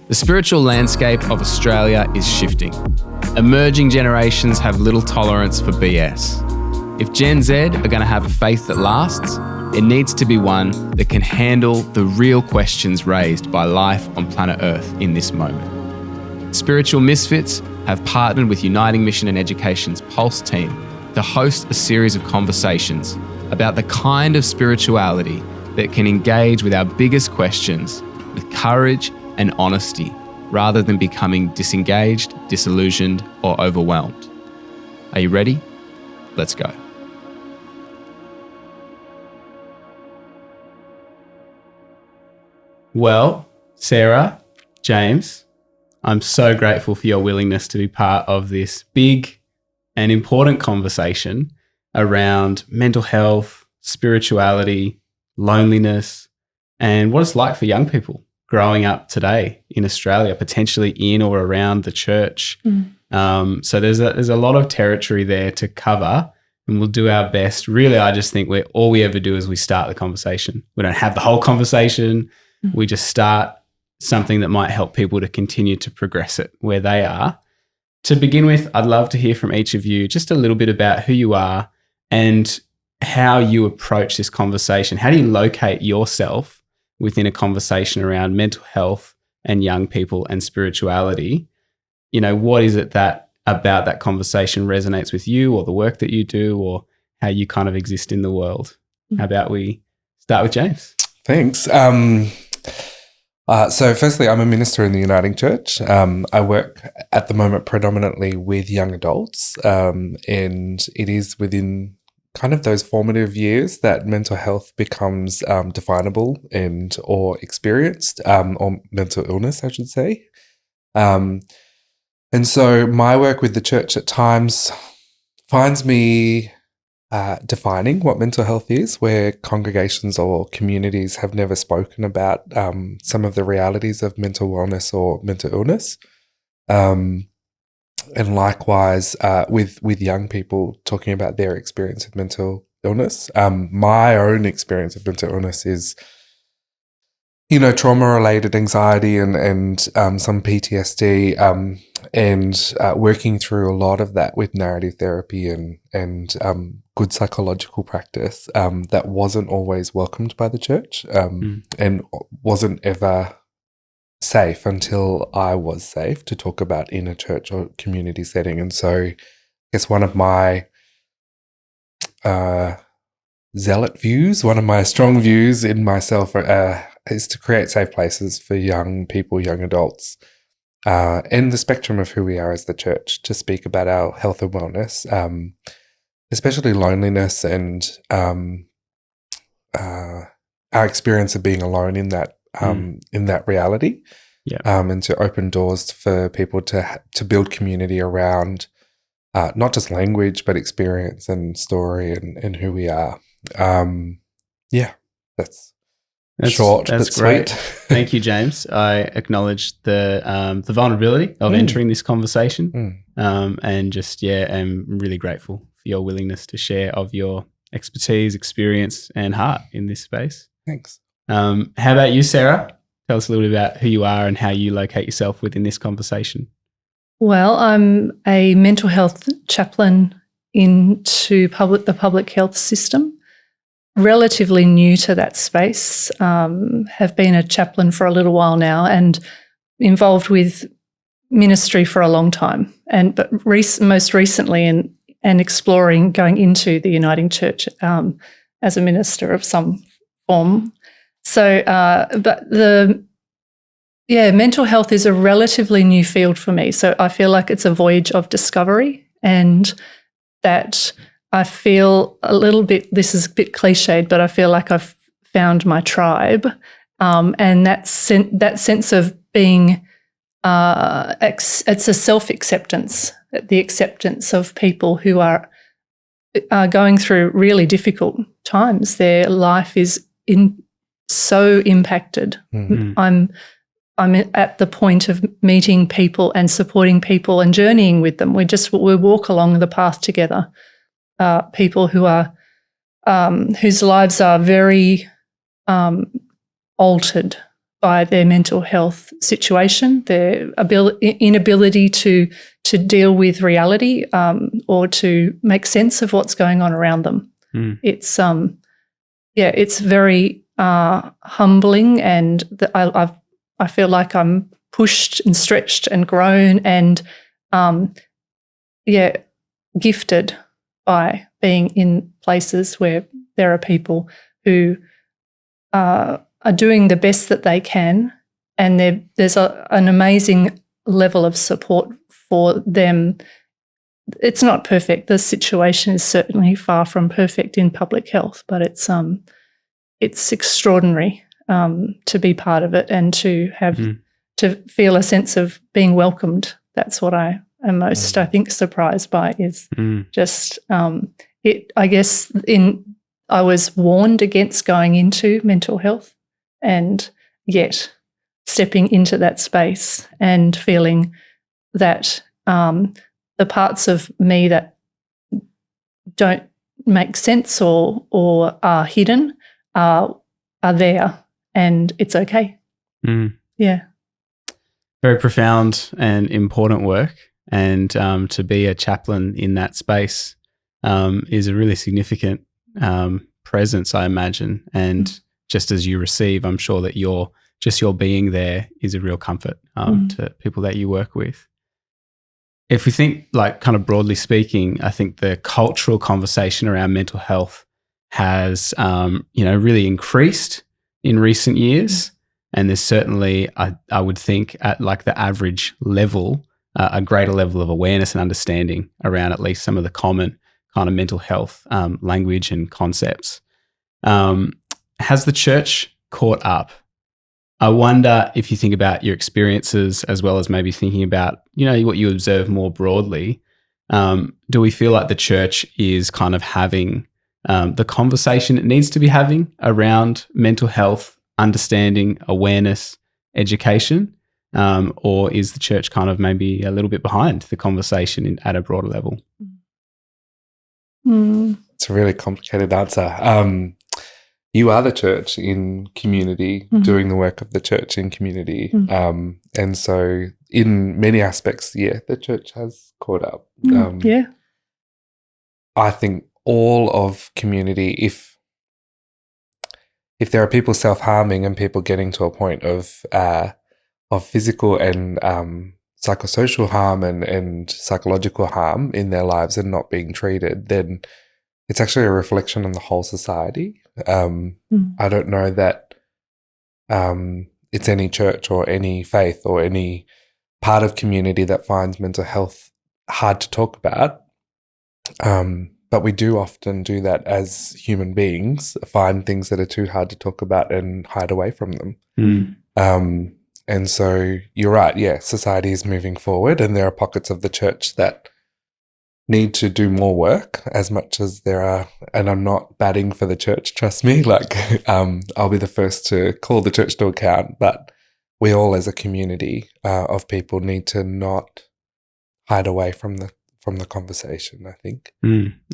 The spiritual landscape of Australia is shifting. Emerging generations have little tolerance for BS. If Gen Z are going to have a faith that lasts, it needs to be one that can handle the real questions raised by life on planet Earth in this moment. Spiritual Misfits have partnered with Uniting Mission and Education's Pulse team to host a series of conversations about the kind of spirituality that can engage with our biggest questions with courage and honesty, rather than becoming disengaged, disillusioned, or overwhelmed. Are you ready? Let's go. Well, Sarah, James, I'm so grateful for your willingness to be part of this big and important conversation around mental health, spirituality, loneliness, and what it's like for young people growing up today in Australia, potentially in or around the church. So there's a lot of territory there to cover, and we'll do our best. Really, I just think all we ever do is we start the conversation. We don't have the whole conversation. We just start something that might help people to continue to progress it where they are. To begin with, I'd love to hear from each of you just a little bit about who you are and how you approach this conversation. How do you locate yourself within a conversation around mental health and young people and spirituality? You know, what is it that about that conversation resonates with you, or the work that you do, or how you kind of exist in the world? How about we start with James? Thanks. So firstly, I'm a minister in the Uniting Church. I work at the moment predominantly with young adults, and it is within kind of those formative years that mental health becomes definable or experienced, or mental illness, I should say. And so my work with the church at times finds me defining what mental health is, where congregations or communities have never spoken about some of the realities of mental wellness or mental illness. And likewise, with young people talking about their experience of mental illness. My own experience of mental illness is, trauma-related anxiety and some PTSD, and working through a lot of that with narrative therapy and good psychological practice that wasn't always welcomed by the church, and wasn't ever safe until I was safe to talk about in a church or community setting. And so I guess one of my zealot views, one of my strong views in myself is to create safe places for young people, young adults, and the spectrum of who we are as the church, to speak about our health and wellness, especially loneliness and our experience of being alone in that reality. Yeah. And to open doors for people to build community around not just language, but experience and story and who we are. That's short. That's but great. Sweet. Thank you, James. I acknowledge the vulnerability of entering this conversation, and just am really grateful for your willingness to share of your expertise, experience, and heart in this space. Thanks. How about you, Sarah? Tell us a little bit about who you are and how you locate yourself within this conversation. Well, I'm a mental health chaplain into the public health system. Relatively new to that space, have been a chaplain for a little while now and involved with ministry for a long time, but most recently and exploring going into the Uniting Church as a minister of some form. So, mental health is a relatively new field for me. So I feel like it's a voyage of discovery, and that I feel a little bit, this is a bit cliched, but I feel like I've found my tribe, and that sense of being, it's a self-acceptance, the acceptance of people who are going through really difficult times. Their life is so impacted. I'm at the point of meeting people and supporting people and journeying with them. We walk along the path together. People who are whose lives are very altered by their mental health situation, their inability to deal with reality or to make sense of what's going on around them. It's it's very humbling, and I feel like I'm pushed and stretched and grown and gifted by being in places where there are people who are doing the best that they can, and there's an amazing level of support for them. It's not perfect. The situation is certainly far from perfect in public health, but it's extraordinary to be part of it and to have to feel a sense of being welcomed. That's what I am most, I think, surprised by is just it. I guess I was warned against going into mental health, and yet stepping into that space and feeling that the parts of me that don't make sense or are hidden are there, and it's okay. Yeah. Very profound and important work, and to be a chaplain in that space is a really significant presence, I imagine. And just as you receive, I'm sure that your being there is a real comfort to people that you work with. If we think, like, kind of broadly speaking, I think the cultural conversation around mental health has, really increased in recent years. And there's certainly, I would think, at like the average level, a greater level of awareness and understanding around at least some of the common kind of mental health language and concepts. Has the church caught up? I wonder if you think about your experiences as well as maybe thinking about, what you observe more broadly. Do we feel like the church is kind of having the conversation it needs to be having around mental health, understanding, awareness, education? Or is the church kind of maybe a little bit behind the conversation at a broader level? It's a really complicated answer. You are the church in community, doing the work of the church in community. And so in many aspects, the church has caught up. I think all of community, if there are people self-harming and people getting to a point of physical and psychosocial harm and psychological harm in their lives and not being treated, then it's actually a reflection on the whole society. I don't know that it's any church or any faith or any part of community that finds mental health hard to talk about. But we do often do that as human beings, find things that are too hard to talk about and hide away from them. And so you're right, society is moving forward, and there are pockets of the church that need to do more work as much as there are, and I'm not batting for the church, trust me, I'll be the first to call the church to account, but we all as a community of people need to not hide away from the conversation, I think.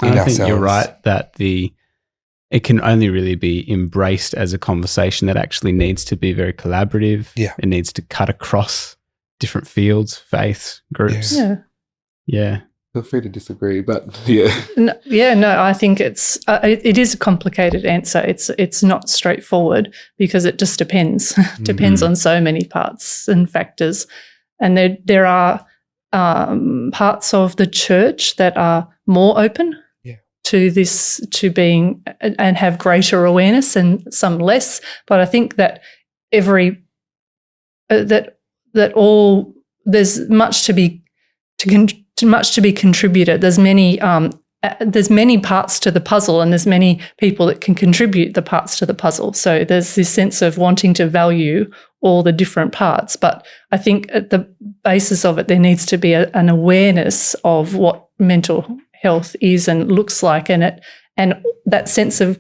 I think you're right that it can only really be embraced as a conversation that actually needs to be very collaborative. Yeah. It needs to cut across different fields, faiths, groups. Yeah. Feel free to disagree, but I think it is a complicated answer. It's not straightforward because it just depends. Depends on so many parts and factors, and there are parts of the church that are more open to this, to being and have greater awareness, and some less. But I think that there's much to be contributed. There's many parts to the puzzle, and there's many people that can contribute the parts to the puzzle. So there's this sense of wanting to value all the different parts. But I think at the basis of it, there needs to be an awareness of what mental health is and looks like, and that sense of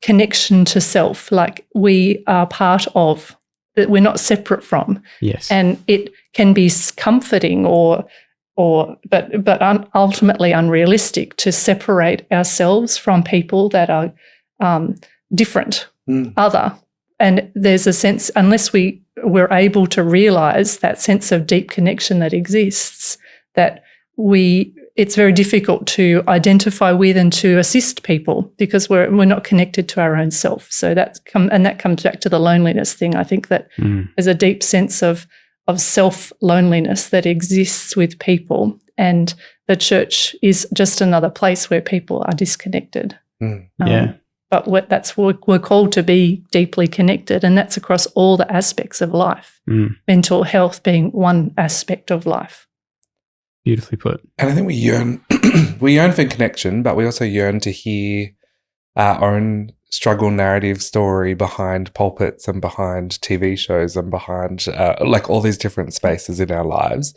connection to self, like we are part of, that we're not separate from. Yes. And it can be comforting but ultimately unrealistic to separate ourselves from people that are different, other, and there's a sense, unless we're able to realise that sense of deep connection that exists, that it's very difficult to identify with and to assist people because we're not connected to our own self. So that comes back to the loneliness thing. I think that there's a deep sense of self-loneliness that exists with people, and the church is just another place where people are disconnected. But we're called to be deeply connected, and that's across all the aspects of life, mental health being one aspect of life. Beautifully put. And I think we yearn for connection, but we also yearn to hear our own struggle narrative story behind pulpits and behind TV shows and behind like all these different spaces in our lives.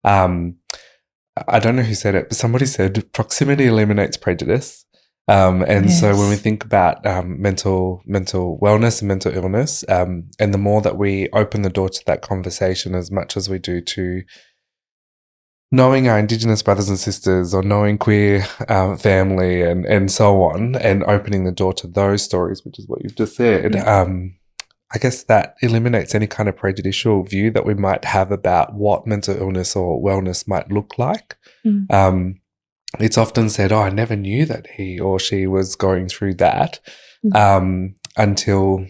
I don't know who said it, but somebody said proximity eliminates prejudice. So when we think about mental wellness and mental illness, and the more that we open the door to that conversation as much as we do to knowing our Indigenous brothers and sisters or knowing queer family and so on, and opening the door to those stories, which is what you've just said, I guess that eliminates any kind of prejudicial view that we might have about what mental illness or wellness might look like. It's often said, I never knew that he or she was going through that until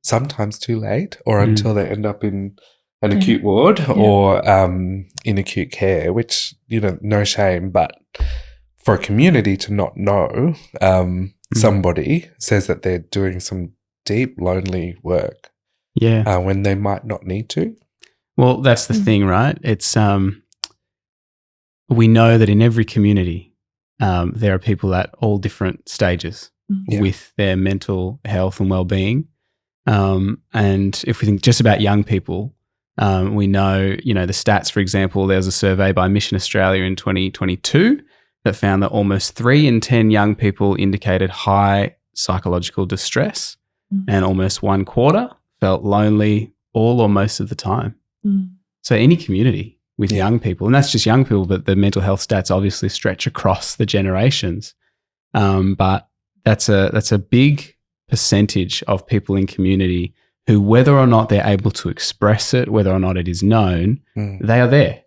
sometimes too late, or until they end up in an acute ward or in acute care, which, no shame, but for a community to not know somebody says that they're doing some deep, lonely work when they might not need to. Well, that's the thing, right? It's we know that in every community there are people at all different stages with their mental health and well-being. And if we think just about young people, we know, the stats, for example, there was a survey by Mission Australia in 2022 that found that almost 3 in 10 young people indicated high psychological distress, and almost 1/4 felt lonely all or most of the time. So any community with young people, and that's just young people, but the mental health stats obviously stretch across the generations. But that's a big percentage of people in community who, whether or not they're able to express it, whether or not it is known, they are there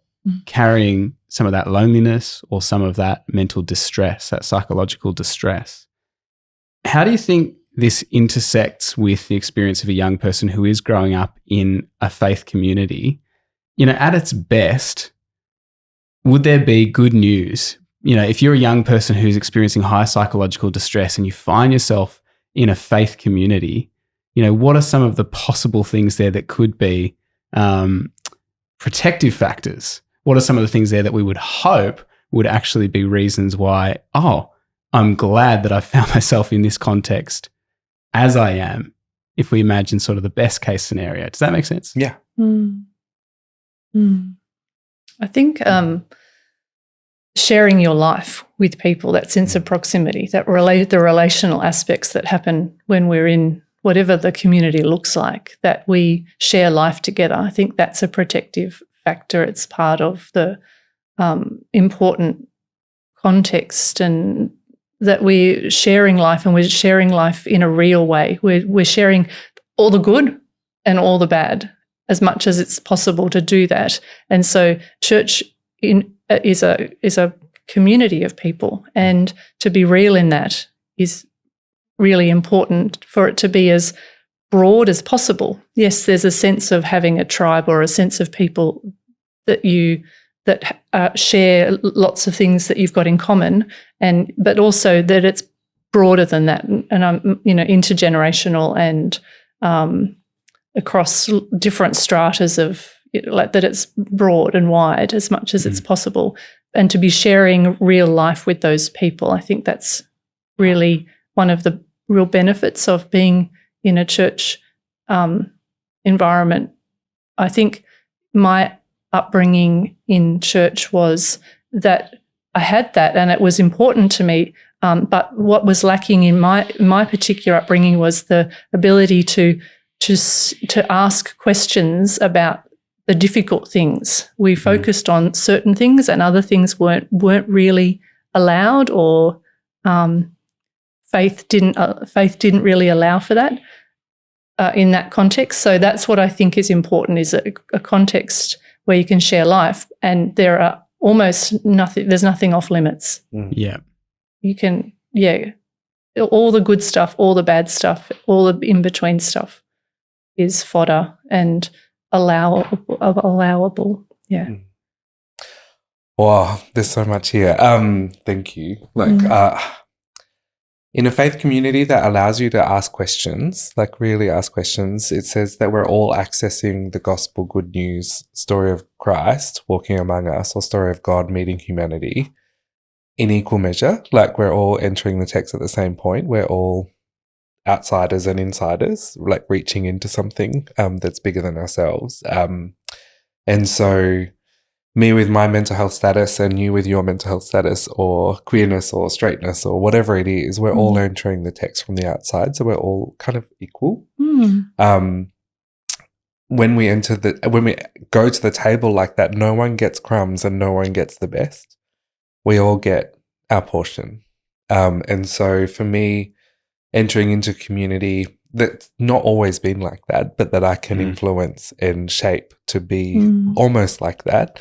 carrying some of that loneliness or some of that mental distress, that psychological distress. How do you think this intersects with the experience of a young person who is growing up in a faith community? At its best, would there be good news? If you're a young person who's experiencing high psychological distress and you find yourself in a faith community, what are some of the possible things there that could be protective factors? What are some of the things there that we would hope would actually be reasons why, I'm glad that I found myself in this context as I am, if we imagine sort of the best case scenario? Does that make sense? Yeah. I think sharing your life with people, that sense of proximity, the relational aspects that happen when we're in whatever the community looks like, that we share life together. I think that's a protective factor. It's part of the important context, and that we're sharing life, and we're sharing life in a real way. We're sharing all the good and all the bad, as much as it's possible to do that. And so church is a community of people, and to be real in that is really important, for it to be as broad as possible. Yes, there's a sense of having a tribe or a sense of people that share lots of things that you've got in common, but also that it's broader than that, and intergenerational and across different stratas of that it's broad and wide as much as it's possible, and to be sharing real life with those people. I think that's really one of the real benefits of being in a church environment. I think my upbringing in church was that I had that, and it was important to me. But what was lacking in my particular upbringing was the ability to ask questions about the difficult things. We focused on certain things, and other things weren't really allowed, or faith didn't really allow for that. in that context. So that's what I think is important, is a context where you can share life, and there are almost nothing, there's nothing off limits. Yeah. You can, all the good stuff, all the bad stuff, all the in-between stuff is fodder and allowable. Yeah. Wow, there's so much here. Thank you. In a faith community that allows you to ask questions, like really ask questions, it says that we're all accessing the gospel good news story of Christ walking among us, or story of God meeting humanity in equal measure. Like we're all entering the text at the same point. We're all outsiders and insiders, like reaching into something that's bigger than ourselves. And so me with my mental health status and you with your mental health status, or queerness or straightness or whatever it is, we're all entering the text from the outside. So we're all kind of equal. When we go to the table like that, no one gets crumbs and no one gets the best. We all get our portion. And so for me, entering into community that's not always been like that, but that I can influence and shape to be almost like that,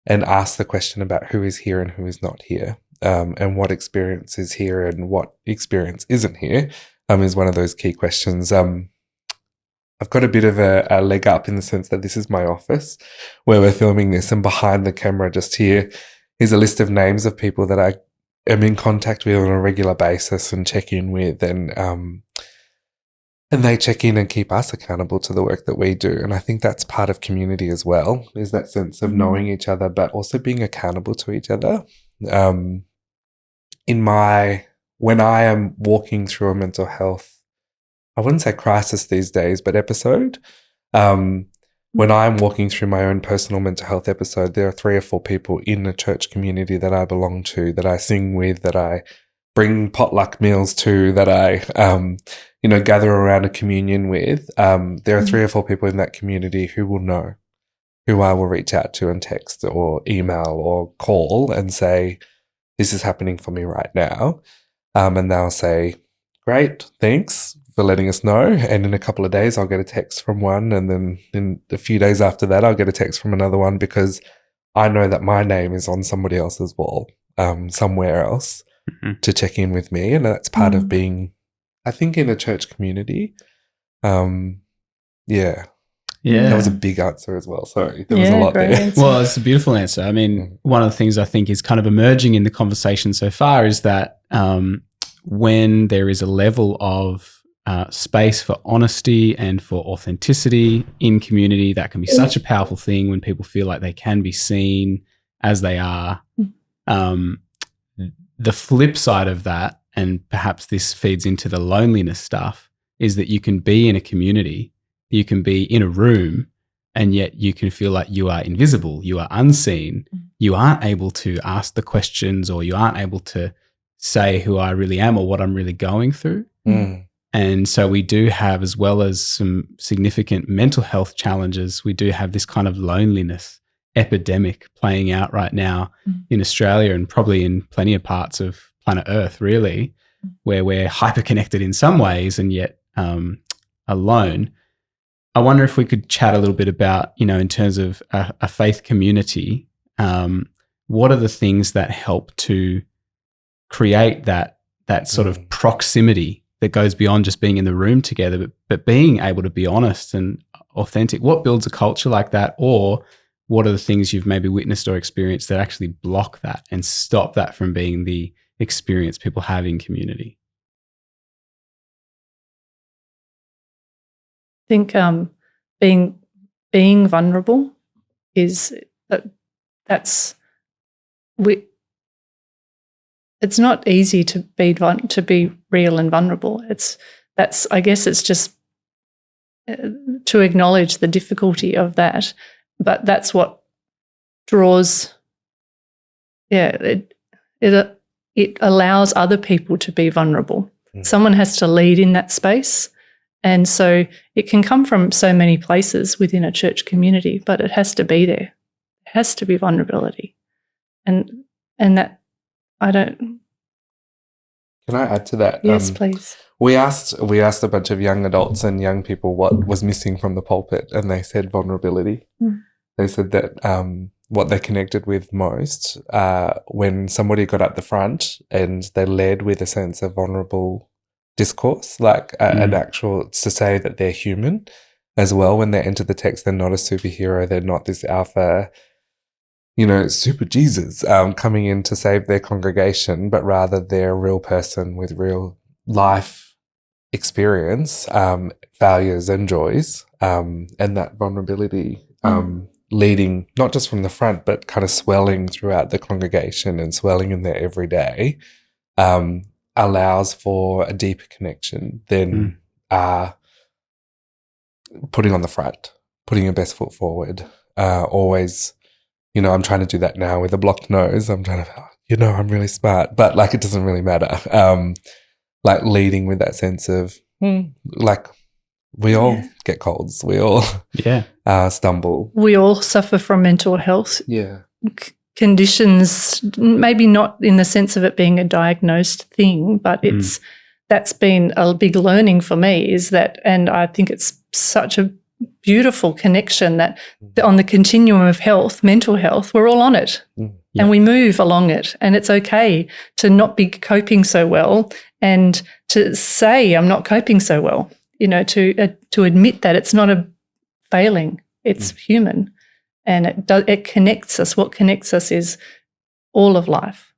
and ask the question about who is here and who is not here, and what experience is here and what experience isn't here, is one of those key questions. I've got a bit of a leg up in the sense that this is my office where we're filming this, and behind the camera just here is a list of names of people that I am in contact with on a regular basis and check in with, and they check in and keep us accountable to the work that we do. And I think that's part of community as well, is that sense of knowing each other, but also being accountable to each other. When I am walking through a mental health, I wouldn't say crisis these days, but episode, when I'm walking through my own personal mental health episode, there are 3 or 4 people in the church community that I belong to, that I sing with, that I bring potluck meals to, that I, gather around a communion with. There are 3 or 4 people in that community who will know, who I will reach out to and text or email or call and say, this is happening for me right now. And they'll say, great, thanks for letting us know. And in a couple of days, I'll get a text from one. And then in a few days after that, I'll get a text from another one, because I know that my name is on somebody else's wall somewhere else to check in with me. And that's part of being, I think, in a church community. Yeah. That was a big answer as well. Sorry, there was a lot there. Answer. Well, it's a beautiful answer. I mean, one of the things I think is kind of emerging in the conversation so far is that when there is a level of space for honesty and for authenticity in community, that can be such a powerful thing when people feel like they can be seen as they are. The flip side of that, and perhaps this feeds into the loneliness stuff, is that you can be in a community, you can be in a room, and yet you can feel like you are invisible, you are unseen, you aren't able to ask the questions, or you aren't able to say who I really am or what I'm really going through. And so we do have, as well as some significant mental health challenges, we do have this kind of loneliness epidemic playing out right now in Australia, and probably in plenty of parts of planet Earth, really, where we're hyper-connected in some ways and yet alone. I wonder if we could chat a little bit about, in terms of a faith community, what are the things that help to create that sort of proximity that goes beyond just being in the room together, but being able to be honest and authentic? What builds a culture like that? Or what are the things you've maybe witnessed or experienced that actually block that and stop that from being the experience people have in community? I think being vulnerable is it's not easy to be real and vulnerable. I guess it's just to acknowledge the difficulty of that, but that's what draws. It allows other people to be vulnerable. Someone has to lead in that space. And so it can come from so many places within a church community, but it has to be there. It has to be vulnerability. And that Can I add to that? Yes, please. We asked a bunch of young adults and young people what was missing from the pulpit, and they said vulnerability. Mm. They said that what they connected with most when somebody got up the front and they led with a sense of vulnerable discourse, like an actual to say that they're human as well. When they enter the text, they're not a superhero. They're not this alpha, super Jesus coming in to save their congregation, but rather they're a real person with real life experience, failures and joys, and that vulnerability leading not just from the front, but kind of swelling throughout the congregation and swelling in their everyday, allows for a deeper connection than putting on the front, putting your best foot forward. Always, I'm trying to do that now with a blocked nose. I'm trying to, I'm really smart, but like it doesn't really matter. Like leading with that sense of like we all get colds, we all stumble. We all suffer from mental health conditions, maybe not in the sense of it being a diagnosed thing, but that's been a big learning for me is that, and I think it's such a beautiful connection that on the continuum of health, mental health, we're all on it and we move along it, and it's okay to not be coping so well and to say I'm not coping so well, to admit that it's not a failing, it's human, and it connects us. What connects us is all of life.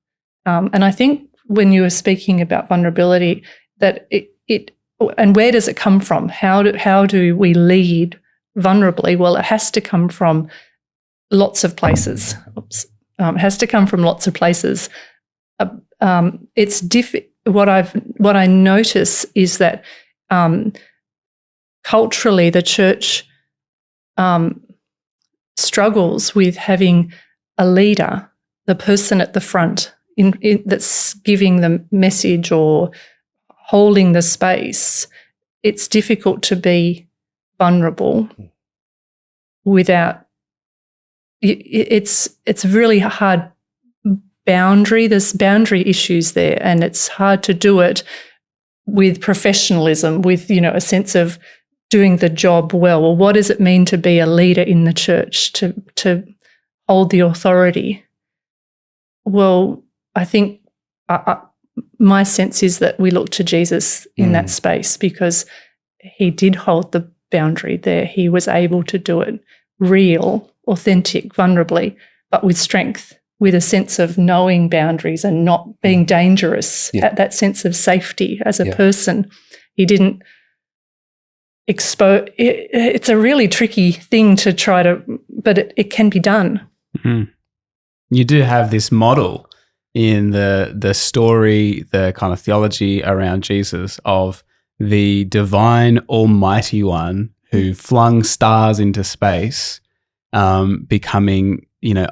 And I think when you were speaking about vulnerability, that it and where does it come from? How do we lead vulnerably? Well, it has to come from lots of places. It has to come from lots of places. It's what I notice is that culturally the church struggles with having a leader, the person at the front that's giving the message or holding the space. It's difficult to be vulnerable without. It's really hard boundary. There's boundary issues there, and it's hard to do it with professionalism, with a sense of doing the job well. Well, what does it mean to be a leader in the church, to hold the authority? Well, I think my sense is that we look to Jesus in that space because he did hold the boundary there. He was able to do it real, authentic, vulnerably, but with strength, with a sense of knowing boundaries and not being dangerous, at that sense of safety as a person. He didn't expose. It's a really tricky thing to try to, but it can be done. Mm-hmm. You do have this model in the story, the kind of theology around Jesus of the divine almighty one who flung stars into space, becoming,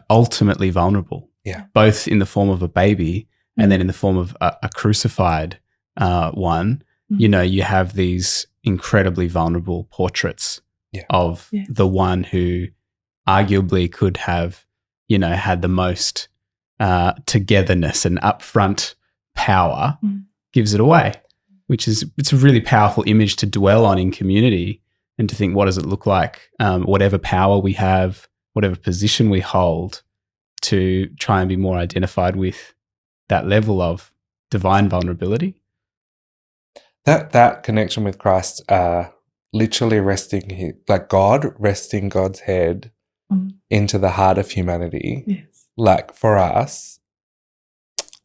ultimately vulnerable, both in the form of a baby and then in the form of a crucified one. You have these incredibly vulnerable portraits of the one who arguably could have, had the most togetherness and upfront power, gives it away, it's a really powerful image to dwell on in community and to think, what does it look like, whatever power we have, whatever position we hold, to try and be more identified with that level of divine vulnerability. That connection with Christ, literally resting, like God resting God's head into the heart of humanity, like for us,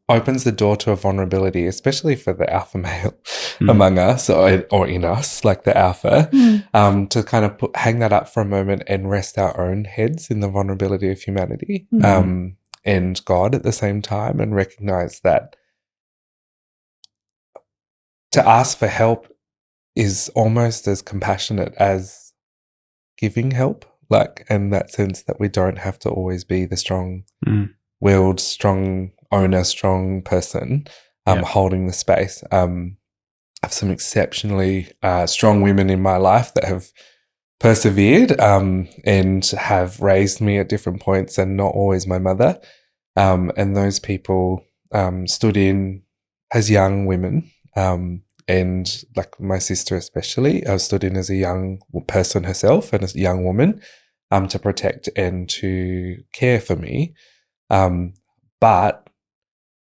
opens the door to a vulnerability, especially for the alpha male among us or in us, like the alpha, to kind of hang that up for a moment and rest our own heads in the vulnerability of humanity and God at the same time, and recognize that to ask for help is almost as compassionate as giving help, like in that sense that we don't have to always be the strong-willed, strong owner, strong person holding the space. I have some exceptionally strong women in my life that have persevered and have raised me at different points, and not always my mother. And those people stood in has young women, and like my sister especially, stood in as a young person herself and as a young woman, to protect and to care for me. But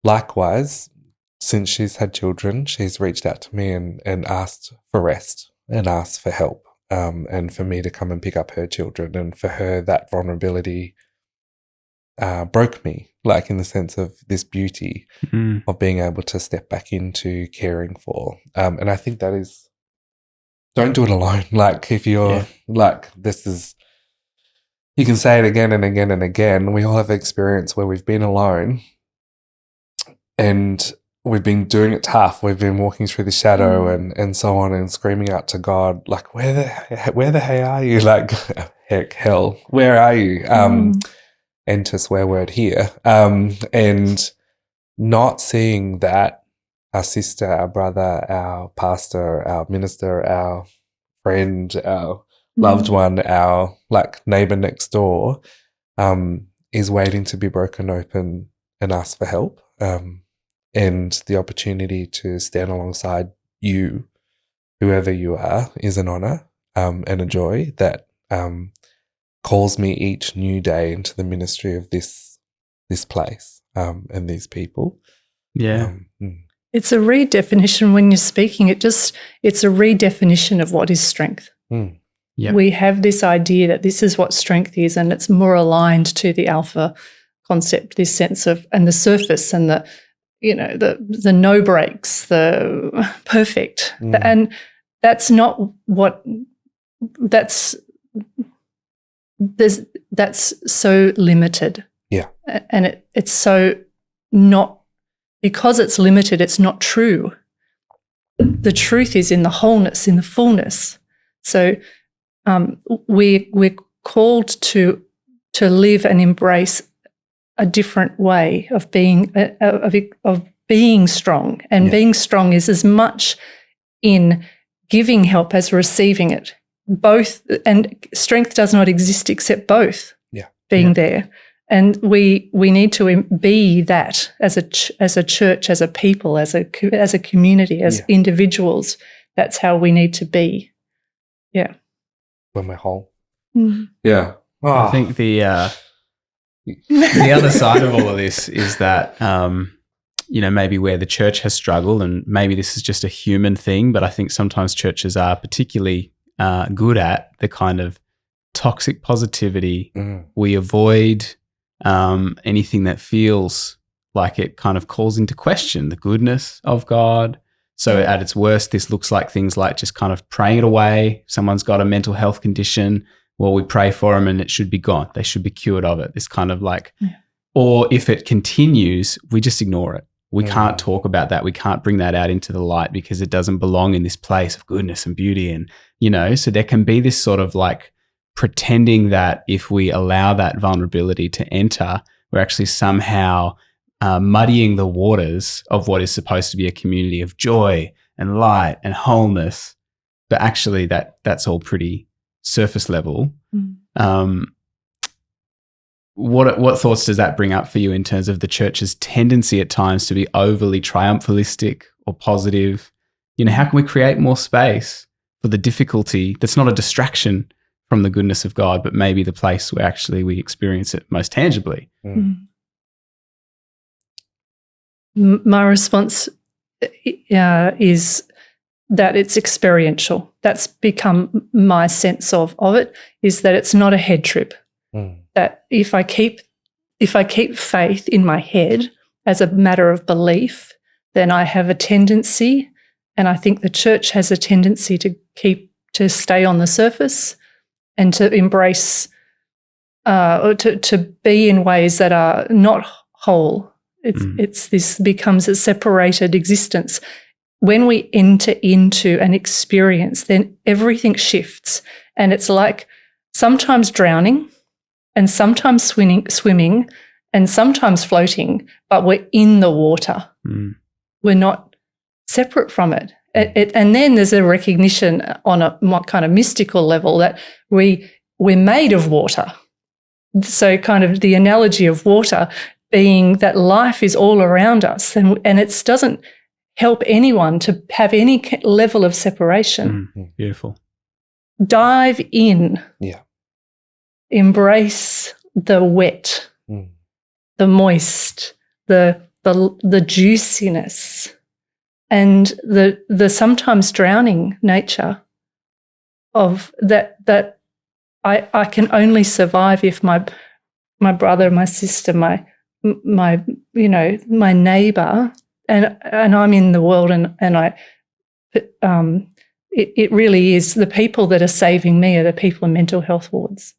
likewise, since she's had children, she's reached out to me and asked for rest and asked for help, and for me to come and pick up her children. And for her, that vulnerability broke me, like in the sense of this beauty of being able to step back into caring for. And I think that is, don't do it alone. Like if you're like, this is, you can say it again and again and again. We all have experience where we've been alone and we've been doing it tough. We've been walking through the shadow and so on, and screaming out to God, like, where the hey are you? Like, heck, hell, where are you? Enter swear word here. And not seeing that our sister, our brother, our pastor, our minister, our friend, our loved one, our like neighbor next door, is waiting to be broken open and ask for help. And the opportunity to stand alongside you, whoever you are, is an honor and a joy that calls me each new day into the ministry of this place and these people. Yeah. It's a redefinition when you're speaking. It's a redefinition of what is strength. Yep. We have this idea that this is what strength is, and it's more aligned to the alpha concept, this sense of, and the surface and the, you know, the no breaks, the perfect. And that's not what, that's so limited. Yeah. And it's so not, because it's limited, it's not true. The truth is in the wholeness, in the fullness. So we're called to live and embrace a different way of being strong, and being strong is as much in giving help as receiving it. Both, and strength does not exist except both being there. And we need to be that as a church, as a people, as a community, as individuals. That's how we need to be. Yeah. When we're whole. Yeah. Oh. I think the other side of all of this is that, maybe where the church has struggled, and maybe this is just a human thing, but I think sometimes churches are particularly good at the kind of toxic positivity. We avoid anything that feels like it kind of calls into question the goodness of God. So at its worst, this looks like things like just kind of praying it away. Someone's got a mental health condition. Well, we pray for them and it should be gone. They should be cured of it. This kind of like, or if it continues, we just ignore it. We can't talk about that. We can't bring that out into the light because it doesn't belong in this place of goodness and beauty. And, so there can be this sort of like pretending that if we allow that vulnerability to enter, we're actually somehow muddying the waters of what is supposed to be a community of joy and light and wholeness. But actually that's all pretty surface level. What thoughts does that bring up for you in terms of the church's tendency at times to be overly triumphalistic or positive? How can we create more space for the difficulty that's not a distraction from the goodness of God, but maybe the place where actually we experience it most tangibly? My response is that it's experiential. That's become my sense of it, is that it's not a head trip. That if I keep faith in my head as a matter of belief, then I have a tendency, and I think the church has a tendency to stay on the surface and to embrace or to be in ways that are not whole. It's this becomes a separated existence. When we enter into an experience, then everything shifts, and it's like sometimes drowning and sometimes swimming and sometimes floating, but we're in the water. We're not separate from it. And then there's a recognition on a kind of mystical level that we're made of water. So kind of the analogy of water being that life is all around us, and it doesn't help anyone to have any level of separation. Beautiful. Dive in. Yeah. Embrace the wet, the moist, the juiciness, and the sometimes drowning nature of that I can only survive if my brother, my sister, my neighbor, and I'm in the world, and it really is the people that are saving me are the people in mental health wards.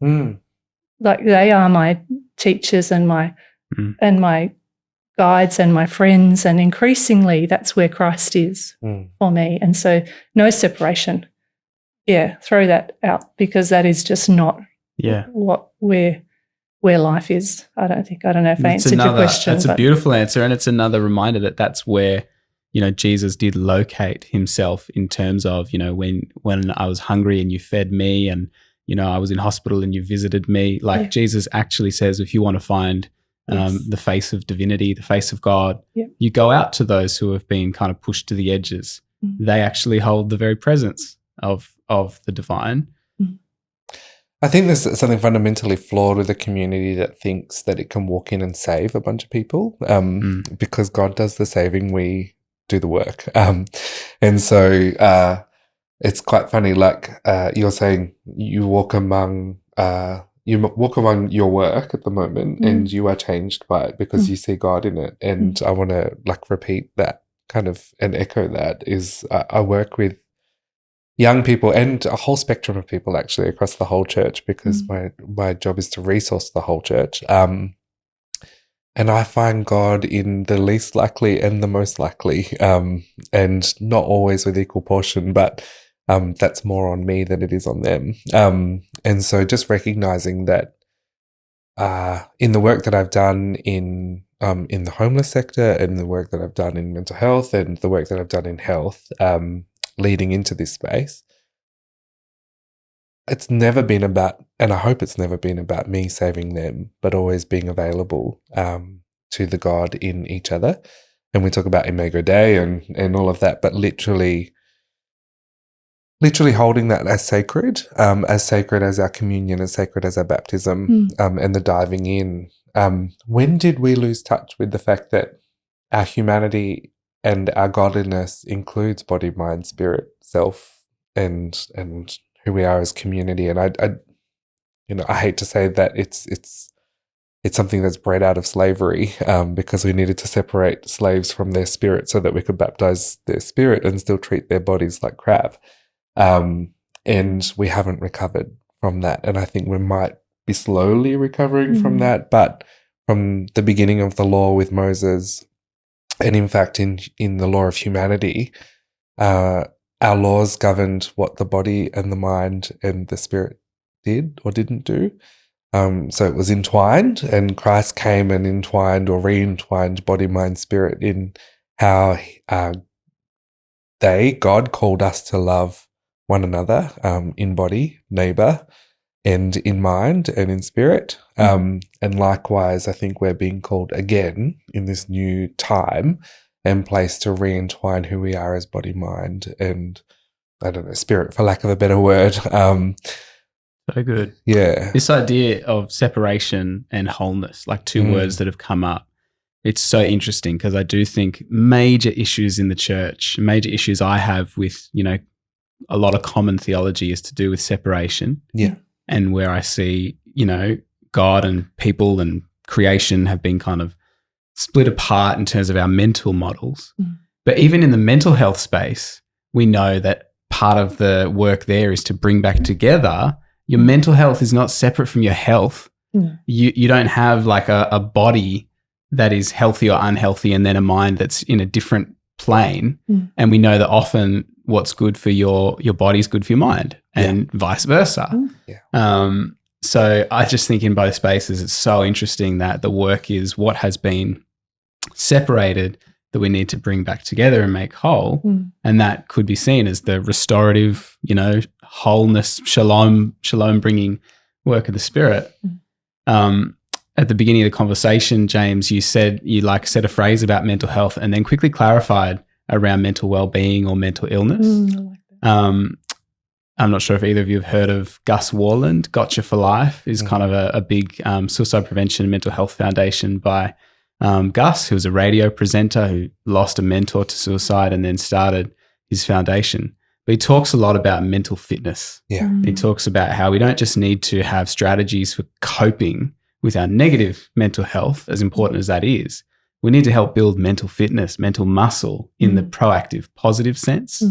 Like they are my teachers and my guides and my friends, and increasingly that's where Christ is for me. And so no separation. Yeah, throw that out, because that is just not where life is. I don't know if I answered your question. That's a beautiful answer, and it's another reminder that that's where Jesus did locate himself in terms of when I was hungry and you fed me, and I was in hospital and you visited me. Like Jesus actually says, if you want to find the face of divinity, the face of God, you go out to those who have been kind of pushed to the edges. They actually hold the very presence of the divine. I think there's something fundamentally flawed with a community that thinks that it can walk in and save a bunch of people, because God does the saving, we do the work. And so it's quite funny, like you're saying you walk among your work at the moment and you are changed by it because you see God in it. And I want to repeat that kind of and echo that is I work with young people and a whole spectrum of people actually across the whole church, because my job is to resource the whole church. And I find God in the least likely and the most likely, and not always with equal portion, but that's more on me than it is on them. And so just recognizing that in the work that I've done in the homeless sector, and the work that I've done in mental health, and the work that I've done in health, leading into this space, it's never been about, and I hope it's never been about me saving them, but always being available to the God in each other. And we talk about Imago Dei and all of that, but literally holding that as sacred as our communion, as sacred as our baptism, and the diving in. When did we lose touch with the fact that our humanity and our godliness includes body, mind, spirit, self, and who we are as community? And I hate to say that it's something that's bred out of slavery, because we needed to separate slaves from their spirit so that we could baptize their spirit and still treat their bodies like crap. And we haven't recovered from that. And I think we might be slowly recovering from that. But from the beginning of the law with Moses, and in fact in the law of humanity, our laws governed what the body and the mind and the spirit did or didn't do. So it was entwined, and Christ came and entwined or re-entwined body, mind, spirit in how God called us to love one another, in body, neighbor, and in mind and in spirit. And likewise, I think we're being called again in this new time and place to re-entwine who we are as body, mind, and spirit, for lack of a better word. So good. Yeah. This idea of separation and wholeness, like two words that have come up. It's so interesting, because I do think major issues in the church, major issues I have with, a lot of common theology is to do with separation. Yeah. And where I see, God and people and creation have been kind of split apart in terms of our mental models. But even in the mental health space, we know that part of the work there is to bring back together. Your mental health is not separate from your health. You don't have like a body that is healthy or unhealthy and then a mind that's in a different plane. And we know that often what's good for your body is good for your mind, and vice versa. So I just think in both spaces, it's so interesting that the work is what has been separated that we need to bring back together and make whole. And that could be seen as the restorative, wholeness, shalom bringing work of the Spirit. At the beginning of the conversation, James, you said a phrase about mental health and then quickly clarified around mental well-being or mental illness. I like that. I'm not sure if either of you have heard of Gus Worland. Gotcha for Life is kind of a big suicide prevention and mental health foundation by Gus, who was a radio presenter who lost a mentor to suicide and then started his foundation. But he talks a lot about mental fitness. Yeah. He talks about how we don't just need to have strategies for coping with our negative mental health, as important as that is. We need to help build mental fitness, mental muscle in the proactive, positive sense.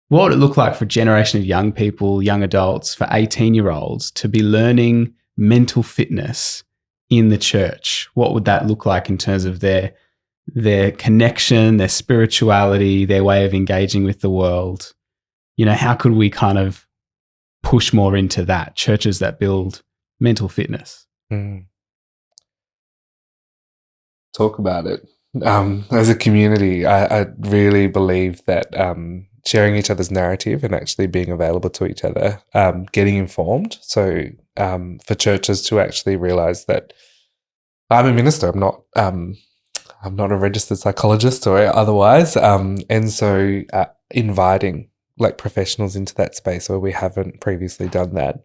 What would it look like for a generation of young people, young adults, for 18-year-olds to be learning mental fitness in the church? What would that look like in terms of their connection, their spirituality, their way of engaging with the world? You know, how could we kind of push more into that, churches that build mental fitness? Talk about it. As a community, I really believe that sharing each other's narrative and actually being available to each other, getting informed. So for churches to actually realize that I'm a minister, I'm not a registered psychologist or otherwise, and so inviting like professionals into that space where we haven't previously done that.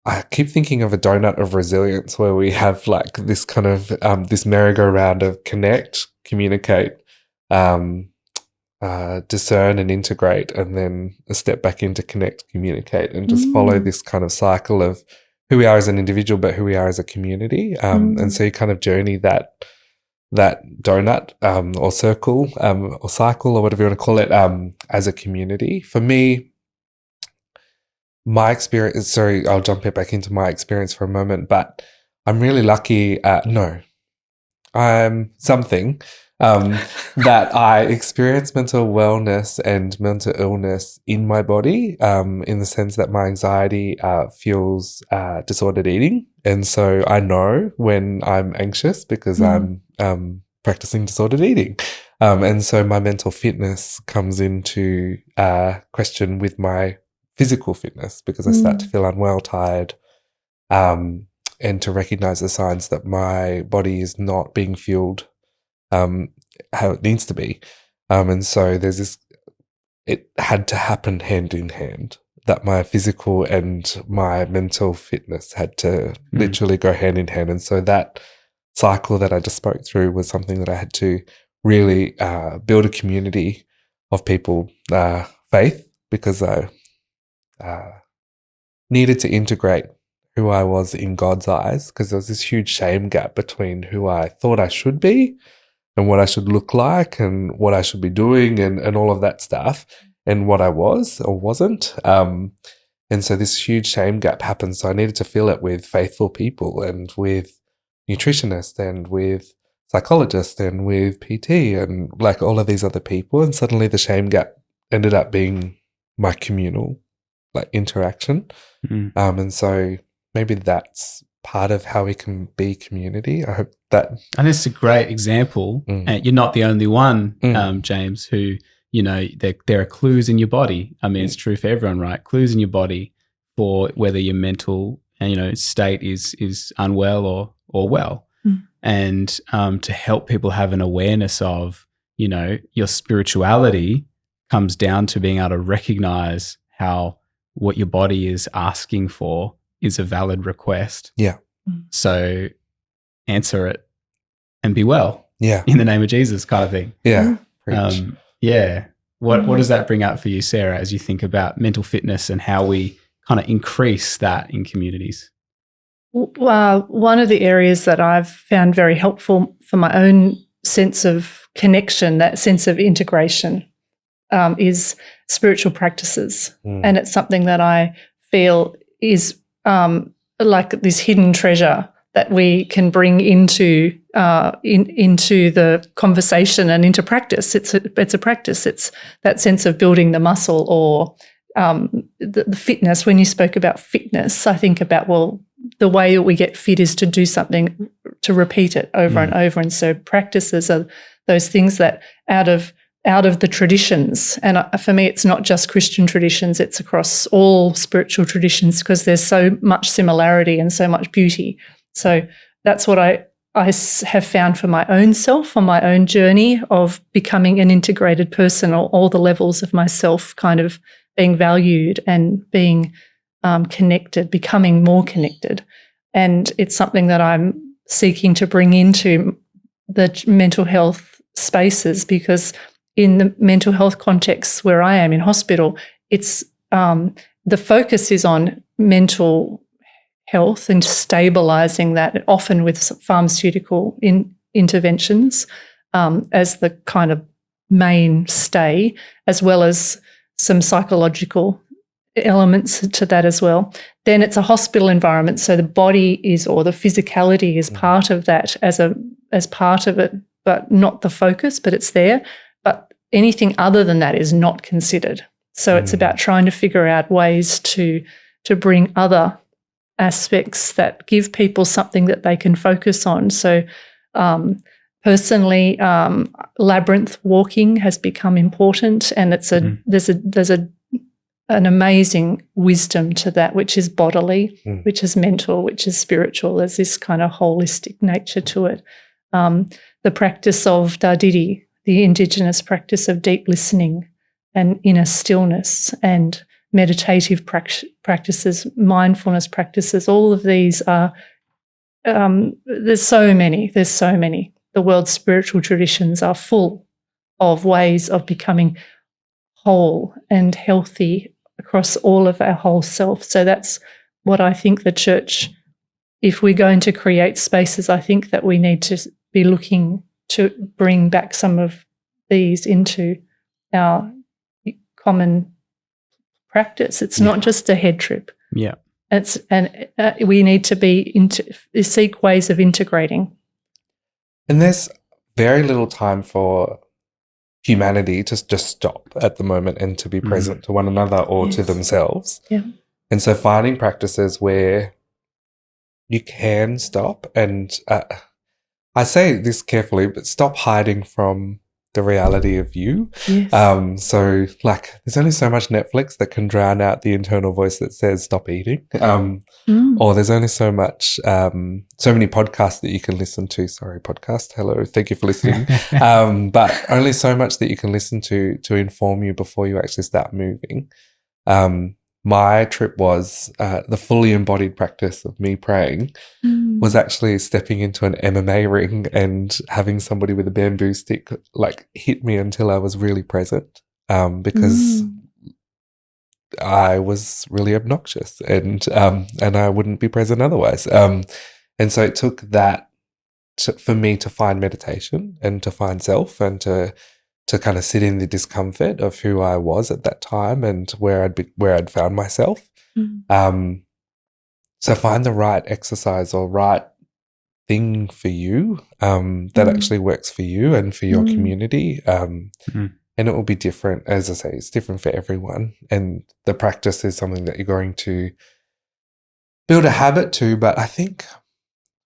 I keep thinking of a donut of resilience where we have like this kind of this merry-go-round of connect, communicate, discern and integrate, and then a step back into connect, communicate, and just follow this kind of cycle of who we are as an individual, but who we are as a community. And so you kind of journey that donut or circle or cycle or whatever you want to call it as a community. For me, my experience, sorry, I'll jump it back into my experience for a moment, but I'm really lucky. I'm something that I experience mental wellness and mental illness in my body, in the sense that my anxiety fuels disordered eating. And so I know when I'm anxious because I'm practicing disordered eating. And so my mental fitness comes into question with my physical fitness because I start to feel unwell, tired, and to recognize the signs that my body is not being fueled how it needs to be. And so there's this, it had to happen hand in hand, that my physical and my mental fitness had to literally go hand in hand. And so that cycle that I just spoke through was something that I had to really build a community of people, faith, because I needed to integrate who I was in God's eyes, because there was this huge shame gap between who I thought I should be and what I should look like and what I should be doing and all of that stuff, and what I was or wasn't. And so this huge shame gap happened. So I needed to fill it with faithful people and with nutritionists and with psychologists and with PT and like all of these other people. And suddenly the shame gap ended up being my communal like interaction. And so maybe that's part of how we can be community. I hope that. And it's a great example. And you're not the only one, James, who, you know, there are clues in your body. I mean, it's true for everyone, right? Clues in your body for whether your mental, you know, state is unwell or well. And to help people have an awareness of, you know, your spirituality comes down to being able to recognize how what your body is asking for is a valid request. Yeah. So answer it and be well. Yeah. In the name of Jesus, kind of thing. Yeah. Yeah. What does that bring up for you, Sarah, as you think about mental fitness and how we kind of increase that in communities? One of the areas that I've found very helpful for my own sense of connection, that sense of integration, is spiritual practices. And it's something that I feel is like this hidden treasure that we can bring into the conversation and into practice. It's a practice. It's that sense of building the muscle or the fitness. When you spoke about fitness, I think about, well, the way that we get fit is to do something, to repeat it over and over. And so practices are those things that out of the traditions. And for me, it's not just Christian traditions, it's across all spiritual traditions because there's so much similarity and so much beauty. So that's what I have found for my own self on my own journey of becoming an integrated person, or all the levels of myself kind of being valued and being connected, becoming more connected. And it's something that I'm seeking to bring into the mental health spaces, because in the mental health context where I am in hospital, it's the focus is on mental health and stabilising that, often with pharmaceutical interventions as the kind of mainstay, as well as some psychological elements to that as well. Then it's a hospital environment, so the body is, or the physicality is part of that as part of it, but not the focus, but it's there. But anything other than that is not considered. So it's about trying to figure out ways to bring other aspects that give people something that they can focus on. So personally, labyrinth walking has become important, and it's there's an amazing wisdom to that, which is bodily, which is mental, which is spiritual. There's this kind of holistic nature to it. The practice of Dardidi, the Indigenous practice of deep listening and inner stillness, and meditative practices, mindfulness practices, all of these are, there's so many. The world's spiritual traditions are full of ways of becoming whole and healthy across all of our whole self. So that's what I think the church, if we're going to create spaces, I think that we need to be looking to bring back some of these into our common practice. It's not just a head trip. Yeah. We need to seek ways of integrating. And there's very little time for humanity to just stop at the moment and to be present to one another or to themselves. Yeah. And so finding practices where you can stop, and I say this carefully, but stop hiding from the reality of you. Yes. So like there's only so much Netflix that can drown out the internal voice that says stop eating. Or there's only so much, so many podcasts that you can listen to. Sorry, podcast. Hello. Thank you for listening. But only so much that you can listen to inform you before you actually start moving. My trip was the fully embodied practice of me praying was actually stepping into an MMA ring and having somebody with a bamboo stick like hit me until I was really present, because I was really obnoxious and I wouldn't be present otherwise. And so it took that for me to find meditation and to find self and to kind of sit in the discomfort of who I was at that time and where I'd found myself. So find the right exercise or right thing for you that actually works for you and for your community. And it will be different. As I say, it's different for everyone. And the practice is something that you're going to build a habit to. But I think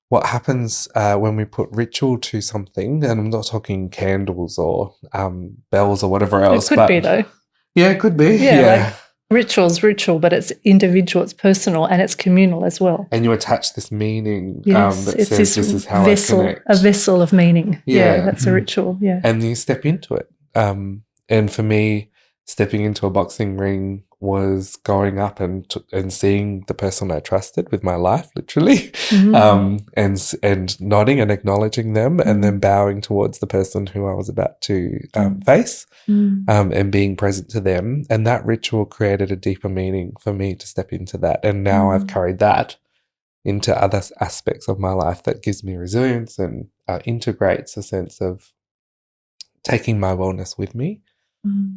what happens when we put ritual to something, and I'm not talking candles or bells or whatever else. It could be though. Yeah, it could be. Yeah. Like ritual's ritual, but it's individual, it's personal, and it's communal as well. And you attach this meaning yes, that it's says this is how vessel, I connect. a vessel of meaning. Yeah. That's a ritual. Yeah. And you step into it. And for me, stepping into a boxing ring was going up and seeing the person I trusted with my life, literally, and nodding and acknowledging them, and then bowing towards the person who I was about to face, and being present to them. And that ritual created a deeper meaning for me to step into that. And now I've carried that into other aspects of my life that gives me resilience and integrates a sense of taking my wellness with me.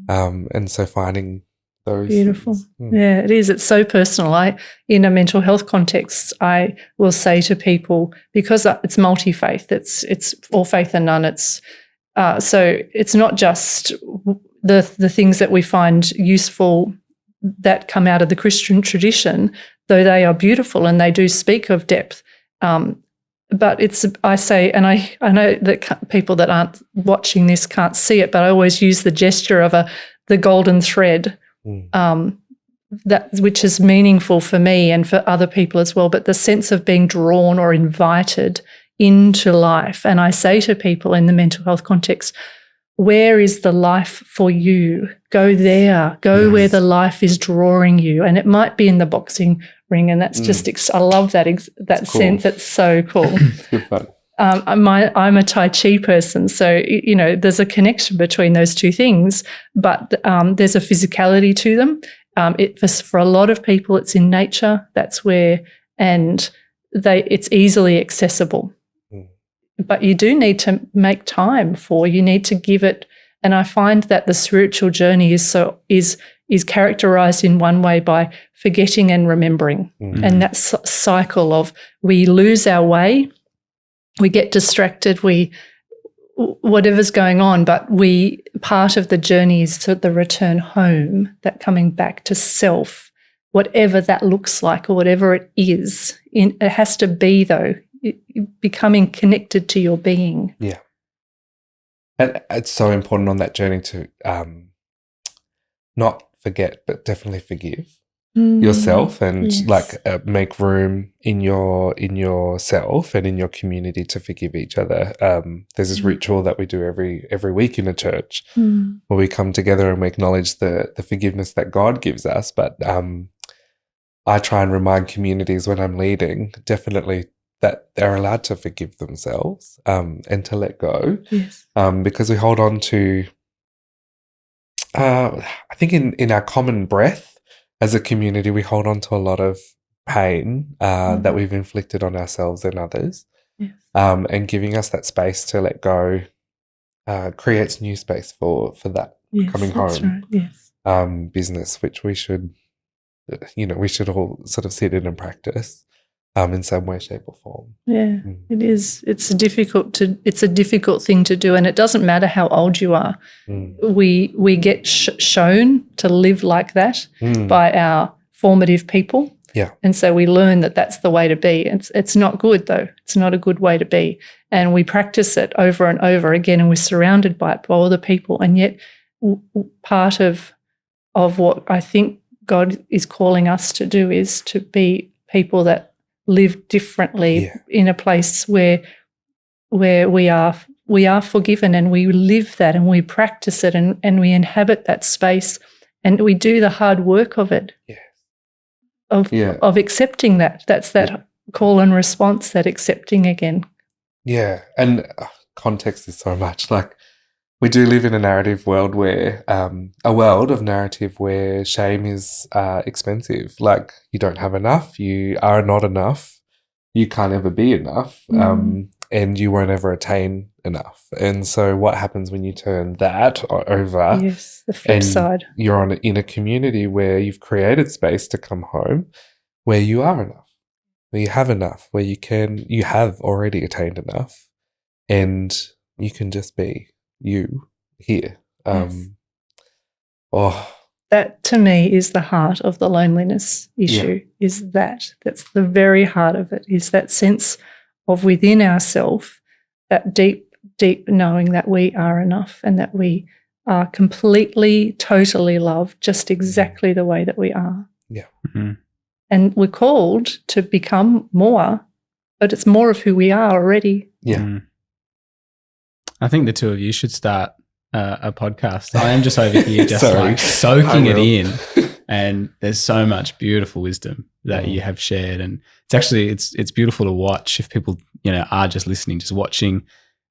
And so finding those beautiful things. Yeah, it is. It's so personal. In a mental health context, I will say to people, because it's multi-faith, it's all faith and none, it's so it's not just the things that we find useful that come out of the Christian tradition, though they are beautiful and they do speak of depth. But I say, and I know that people that aren't watching this can't see it, but I always use the gesture of the golden thread, that which is meaningful for me and for other people as well. But the sense of being drawn or invited into life. And I say to people in the mental health context, where is the life for you? Go there. Go where the life is drawing you. And it might be in the boxing ring. And that's just, I love that that sense. It's so cool. Good fun. I'm a Tai Chi person. So, there's a connection between those two things, but there's a physicality to them. For a lot of people, it's in nature. That's where, and it's easily accessible. But you do need to make time you need to give it. And I find that the spiritual journey is characterized in one way by forgetting and remembering. And that cycle of we lose our way, we get distracted, whatever's going on, but part of the journey is to the return home, that coming back to self, whatever that looks like or whatever it is. It has to be, though, becoming connected to your being. Yeah. And it's so important on that journey to not forget, but definitely forgive yourself and make room in yourself and in your community to forgive each other. There's this ritual that we do every week in a church where we come together and we acknowledge the forgiveness that God gives us. But I try and remind communities when I'm leading, definitely, that they're allowed to forgive themselves and to let go. Yes. Because we hold on to, I think in our common breath as a community, we hold on to a lot of pain that we've inflicted on ourselves and others. Yes. And giving us that space to let go creates new space for that coming home business, which we should all sort of sit in and practice. In some way, shape, or form. Yeah, it is. It's a difficult thing to do, and it doesn't matter how old you are. We get shown to live like that by our formative people. Yeah, and so we learn that that's the way to be. It's not good, though. It's not a good way to be, and we practice it over and over again, and we're surrounded by it by all the people, and yet part of what I think God is calling us to do is to be people that live differently in a place where we are forgiven, and we live that and we practice it and we inhabit that space and we do the hard work of it. Of accepting that. That's that call and response, that accepting again. Yeah. And context is so much. Like, we do live in a narrative world where a world of narrative where shame is expensive. Like, you don't have enough, you are not enough, you can't ever be enough, and you won't ever attain enough. And so what happens when you turn that over? Yes, the flip side. You're in a community where you've created space to come home, where you are enough, where you have enough, where you have already attained enough, and you can just be you here. That to me is the heart of the loneliness issue. Is that's the very heart of it, is that sense of within ourselves, that deep knowing that we are enough and that we are completely, totally loved just exactly the way that we are. And we're called to become more, but it's more of who we are already. I think the two of you should start a podcast. I am just over here just like soaking it in, and there's so much beautiful wisdom that you have shared, and it's beautiful to watch. If people are just listening, just watching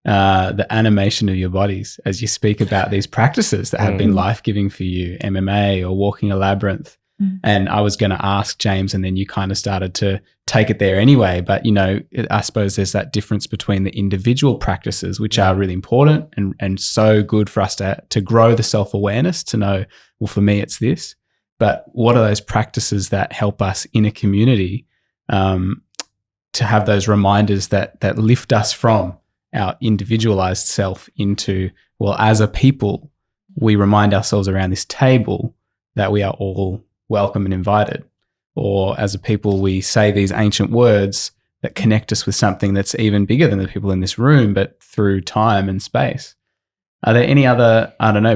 the animation of your bodies as you speak about these practices that have been life-giving for you, MMA or walking a labyrinth. And I was going to ask James, and then you kind of started to take it there anyway. But, I suppose there's that difference between the individual practices, which are really important and so good for us to grow the self-awareness, to know, well, for me, it's this. But what are those practices that help us in a community to have those reminders that lift us from our individualized self into, well, as a people, we remind ourselves around this table that we are all welcome and invited. Or as a people, we say these ancient words that connect us with something that's even bigger than the people in this room, but through time and space. Are there any other,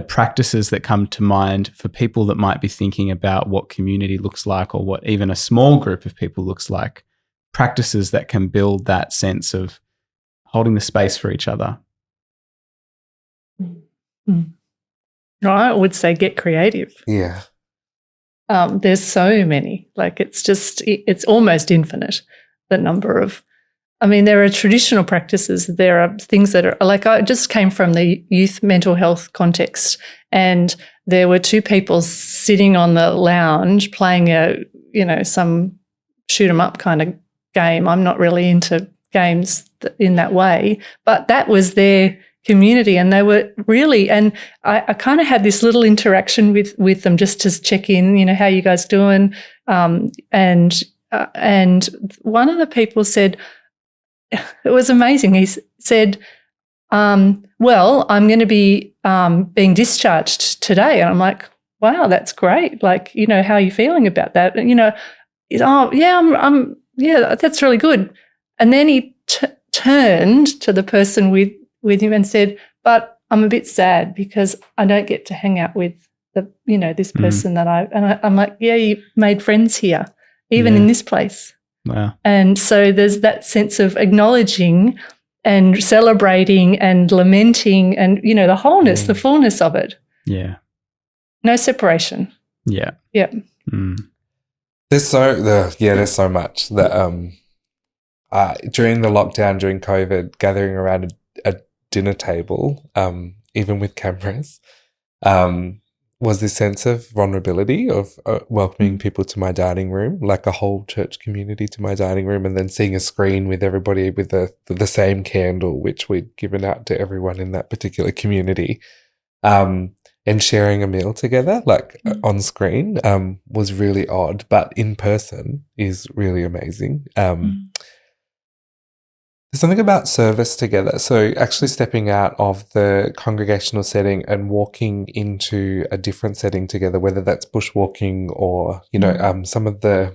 practices that come to mind for people that might be thinking about what community looks like, or what even a small group of people looks like? Practices that can build that sense of holding the space for each other? I would say get creative. Yeah. There's so many. Like it's almost infinite, the number of. I mean, there are traditional practices. There are things that are like I just came from the youth mental health context, and there were two people sitting on the lounge playing some shoot 'em up kind of game. I'm not really into games in that way, but that was their community, and they were really. And I kind of had this little interaction with them just to check in. How you guys doing? And one of the people said. It was amazing. He said, well, I'm going to be being discharged today. And I'm like, wow, that's great. Like, how are you feeling about that? And, oh, yeah, yeah, that's really good. And then he turned to the person with him and said, but I'm a bit sad because I don't get to hang out with this person I'm like, yeah, you made friends here, even in this place. Wow. And so there's that sense of acknowledging and celebrating and lamenting and, the wholeness, the fullness of it. Yeah. No separation. Yeah. Yeah. There's so much that during the lockdown, during COVID, gathering around a dinner table, even with cameras, was this sense of vulnerability of welcoming people to my dining room, like a whole church community to my dining room, and then seeing a screen with everybody with the same candle, which we'd given out to everyone in that particular community, and sharing a meal together, like on screen, was really odd, but in person is really amazing. There's something about service together. So actually stepping out of the congregational setting and walking into a different setting together, whether that's bushwalking or, some of the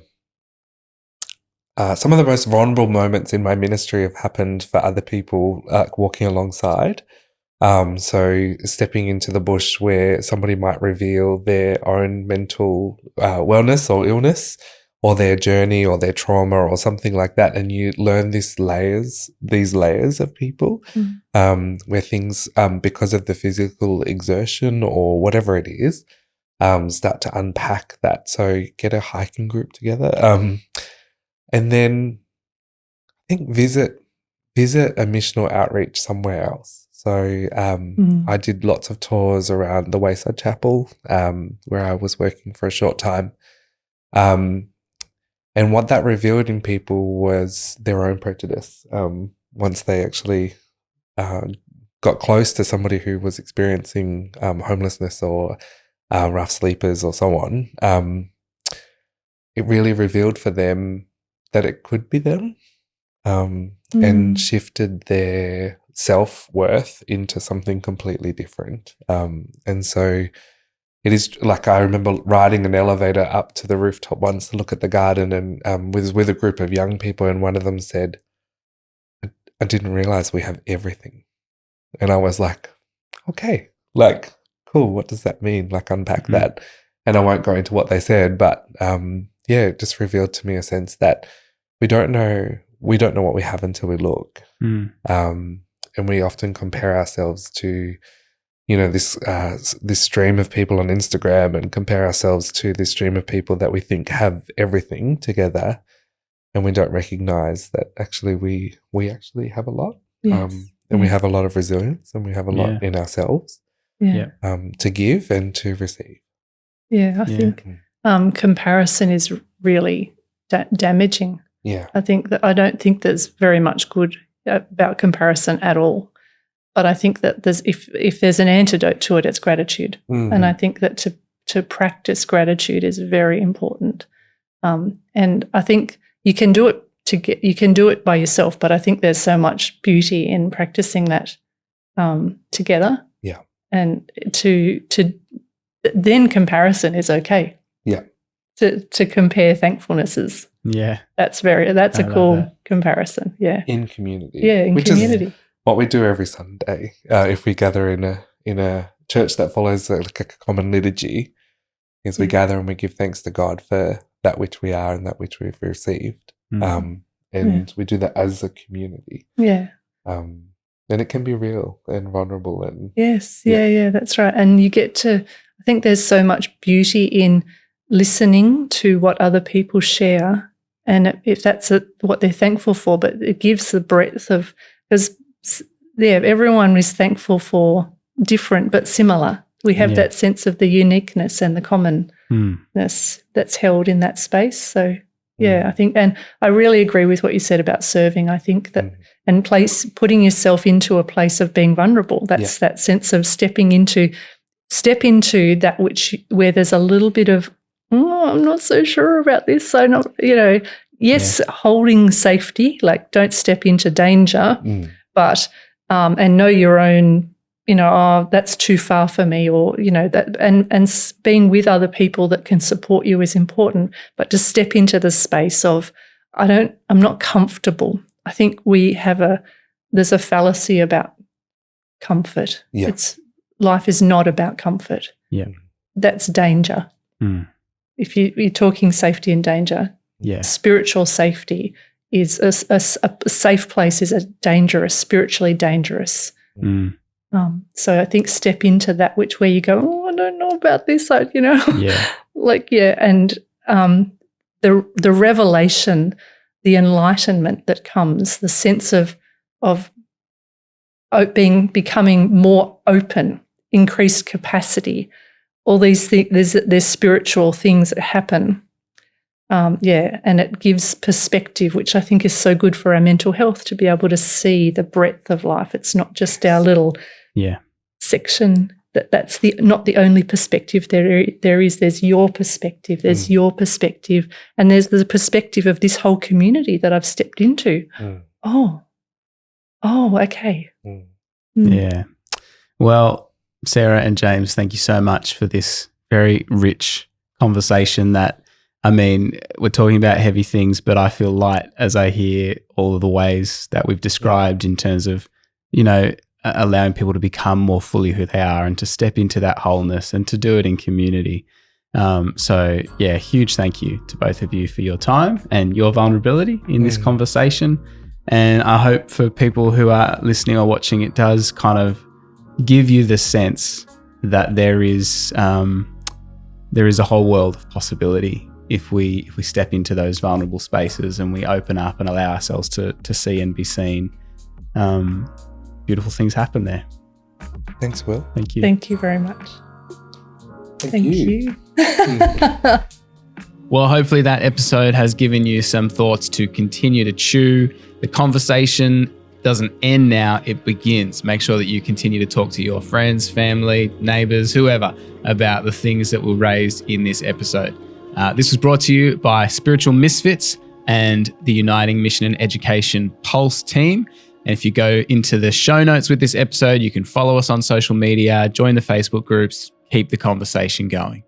most vulnerable moments in my ministry have happened for other people, like walking alongside. So stepping into the bush where somebody might reveal their own mental wellness or illness, or their journey or their trauma or something like that. And you learn these layers of people where things, because of the physical exertion or whatever it is, start to unpack that. So get a hiking group together. And then I think visit a missional outreach somewhere else. So I did lots of tours around the Wayside Chapel, where I was working for a short time. And what that revealed in people was their own prejudice. Once they actually got close to somebody who was experiencing homelessness or rough sleepers or so on, it really revealed for them that it could be them, and shifted their self-worth into something completely different. And so it is like, I remember riding an elevator up to the rooftop once to look at the garden, and with a group of young people, and one of them said, I didn't realize we have everything. And I was like, okay, like, cool, what does that mean? Like, unpack that. And I won't go into what they said, but it just revealed to me a sense that we don't know what we have until we look. And we often compare ourselves to this stream of people on Instagram, and compare ourselves to this stream of people that we think have everything together, and we don't recognize that actually we actually have a lot, and we have a lot of resilience, and we have a lot in ourselves to give and to receive. I think comparison is really damaging. I don't think there's very much good about comparison at all. But I think that if there's an antidote to it, it's gratitude. And I think that to practice gratitude is very important. And I think you can do it by yourself, but I think there's so much beauty in practicing that together. Yeah. And then comparison is okay. Yeah. To compare thankfulnesses. Yeah. That's a cool comparison. Yeah. In community. Yeah, in community. What we do every Sunday, if we gather in a church that follows like a common liturgy, is we gather and we give thanks to God for that which we are and that which we've received. And we do that as a community. Yeah. And it can be real and vulnerable. And Yes. Yeah, that's right. And you get to, I think there's so much beauty in listening to what other people share. And if that's what they're thankful for, but it gives the breadth of, because, everyone is thankful for different but similar. We have that sense of the uniqueness and the commonness that's held in that space. So, I think, and I really agree with what you said about serving. I think that, and putting yourself into a place of being vulnerable, that's that sense of step into that where there's a little bit of, I'm not so sure about this. So not, holding safety, like don't step into danger, but, and know your own, that's too far for me, or, that, and being with other people that can support you is important, but to step into the space of, I'm not comfortable. I think there's a fallacy about comfort. Yeah. Life is not about comfort. Yeah. That's danger. If you're talking safety and danger, spiritual safety is a safe place is spiritually dangerous. So I think step into that where you go, I don't know about this, and the revelation, the enlightenment that comes, the sense of becoming more open, increased capacity, all these things, there's spiritual things that happen. And it gives perspective, which I think is so good for our mental health, to be able to see the breadth of life. It's not just our little section. That's not the only perspective there is. There's your perspective. There's your perspective, and there's the perspective of this whole community that I've stepped into. Oh, okay. Yeah. Well, Sarah and James, thank you so much for this very rich conversation that, we're talking about heavy things, but I feel light as I hear all of the ways that we've described in terms of, allowing people to become more fully who they are and to step into that wholeness and to do it in community. Huge thank you to both of you for your time and your vulnerability in this conversation. And I hope for people who are listening or watching, it does kind of give you the sense that there is a whole world of possibility if we step into those vulnerable spaces and we open up and allow ourselves to see and be seen. Beautiful things happen there. Thanks, Will. Thank you. Thank you very much. Thank you. Well, hopefully that episode has given you some thoughts to continue to chew. The conversation doesn't end now, it begins. Make sure that you continue to talk to your friends, family, neighbors, whoever, about the things that were raised in this episode. This was brought to you by Spiritual Misfits and the Uniting Mission and Education Pulse team. And if you go into the show notes with this episode, you can follow us on social media, join the Facebook groups, keep the conversation going.